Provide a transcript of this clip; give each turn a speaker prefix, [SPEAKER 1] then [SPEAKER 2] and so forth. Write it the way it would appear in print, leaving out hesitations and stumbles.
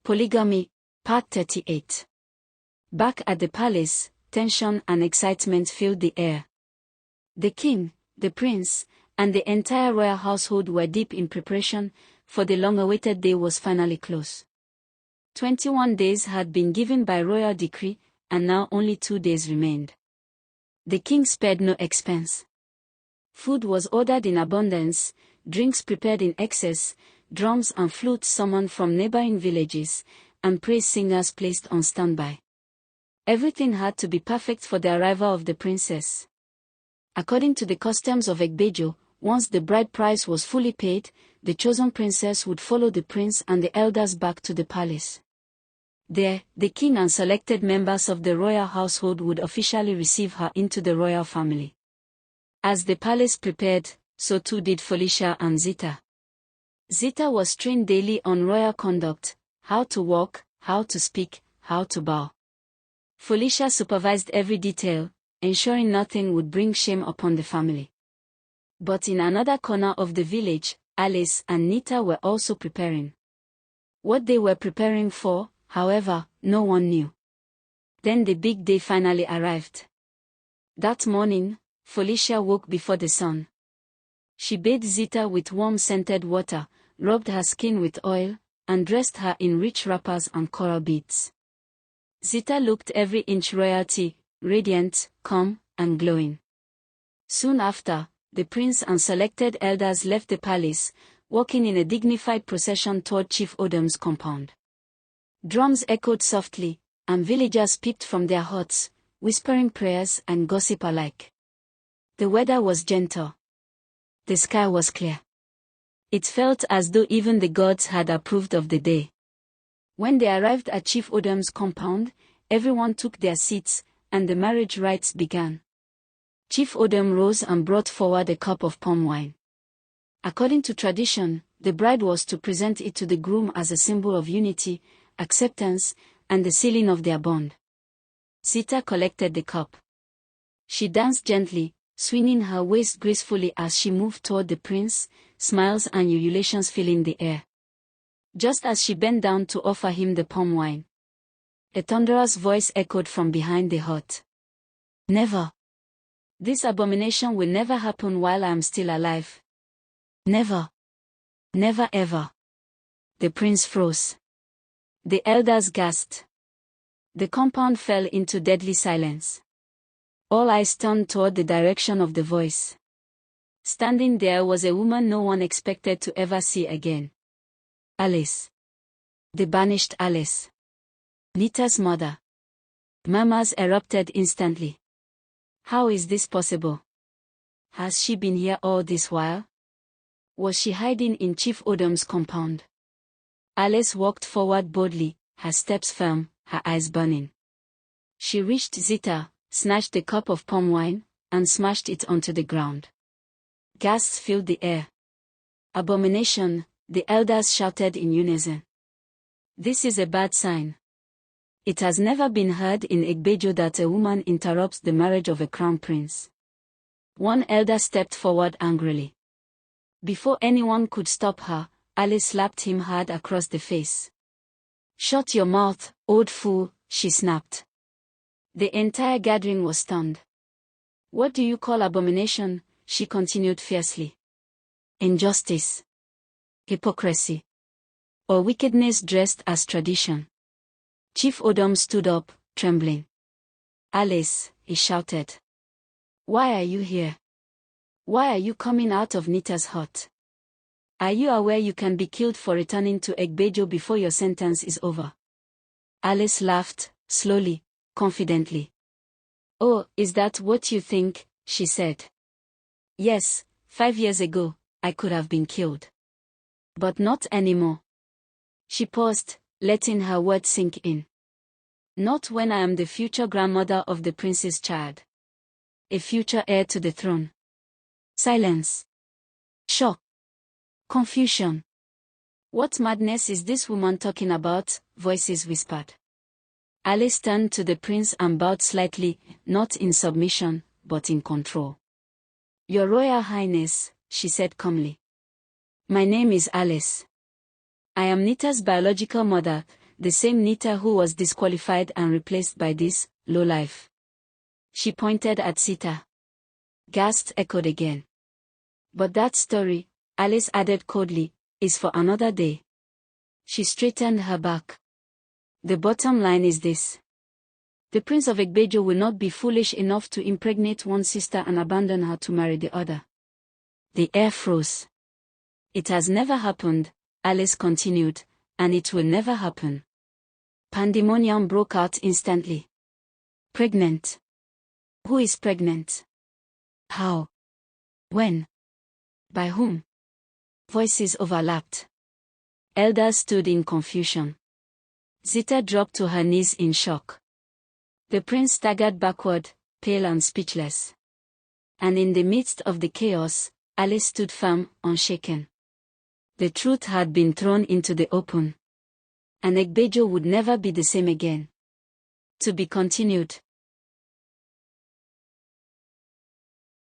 [SPEAKER 1] Polygamy, Part 38. Back at the palace, tension and excitement filled the air. The king, the prince, and the entire royal household were deep in preparation, for the long-awaited day was finally close. 21 days had been given by royal decree, and now only 2 days remained. The king spared no expense. Food was ordered in abundance, drinks prepared in excess, drums and flutes summoned from neighboring villages, and praise singers placed on standby. Everything had to be perfect for the arrival of the princess. According to the customs of Egbejo, once the bride price was fully paid, the chosen princess would follow the prince and the elders back to the palace. There, the king and selected members of the royal household would officially receive her into the royal family. As the palace prepared, so too did Felicia and Zita. Zita was trained daily on royal conduct, how to walk, how to speak, how to bow. Felicia supervised every detail, ensuring nothing would bring shame upon the family. But in another corner of the village, Alice and Nita were also preparing. What they were preparing for, however, no one knew. Then the big day finally arrived. That morning, Felicia woke before the sun. She bathed Zita with warm scented water, rubbed her skin with oil, and dressed her in rich wrappers and coral beads. Zita looked every inch royalty, radiant, calm, and glowing. Soon after, the prince and selected elders left the palace, walking in a dignified procession toward Chief Odam's compound. Drums echoed softly, and villagers peeped from their huts, whispering prayers and gossip alike. The weather was gentle. The sky was clear. It felt as though even the gods had approved of the day. When they arrived at Chief Odam's compound, everyone took their seats, and the marriage rites began. Chief Odam rose and brought forward a cup of palm wine. According to tradition, the bride was to present it to the groom as a symbol of unity, acceptance, and the sealing of their bond. Zita collected the cup. She danced gently, swinging her waist gracefully as she moved toward the prince, smiles and ululations filling the air. Just as she bent down to offer him the palm wine, a thunderous voice echoed from behind the hut. "Never. This abomination will never happen while I am still alive. Never. Never ever." The prince froze. The elders gasped. The compound fell into deadly silence. All eyes turned toward the direction of the voice. Standing there was a woman no one expected to ever see again. Alice. The banished Alice. Nita's mother. Murmurs erupted instantly. How is this possible? Has she been here all this while? Was she hiding in Chief Odam's compound? Alice walked forward boldly, her steps firm, her eyes burning. She reached Zita, snatched the cup of palm wine, and smashed it onto the ground. Gasps filled the air. "Abomination," the elders shouted in unison. "This is a bad sign. It has never been heard in Egbejo that a woman interrupts the marriage of a crown prince." One elder stepped forward angrily. Before anyone could stop her, Alice slapped him hard across the face. "Shut your mouth, old fool," she snapped. The entire gathering was stunned. "What do you call abomination?" she continued fiercely. "Injustice. Hypocrisy. Or wickedness dressed as tradition." Chief Odam stood up, trembling. "Alice," he shouted. "Why are you here? Why are you coming out of Nita's hut? Are you aware you can be killed for returning to Egbejo before your sentence is over?" Alice laughed, slowly, confidently. "Oh, is that what you think?" she said. "Yes, 5 years ago, I could have been killed. But not anymore." She paused, letting her words sink in. "Not when I am the future grandmother of the prince's child. A future heir to the throne." Silence. Shock. Confusion. "What madness is this woman talking about?" voices whispered. Alice turned to the prince and bowed slightly, not in submission, but in control. "Your Royal Highness," she said calmly. "My name is Alice. I am Nita's biological mother, the same Nita who was disqualified and replaced by this lowlife. She pointed at Sita. Gast echoed again. But that story, Alice added coldly, is for another day. She straightened her back. The bottom line is this. The Prince of Egbejo will not be foolish enough to impregnate one sister and abandon her to marry the other. The air froze. It has never happened, Alice continued, and it will never happen. Pandemonium broke out instantly. Pregnant? Who is pregnant? How? When? By whom? Voices overlapped. Elders stood in confusion. Zita dropped to her knees in shock. The prince staggered backward, pale and speechless. And in the midst of the chaos, Alice stood firm, unshaken. The truth had been thrown into the open. And Egbejo would never be the same again. To be continued.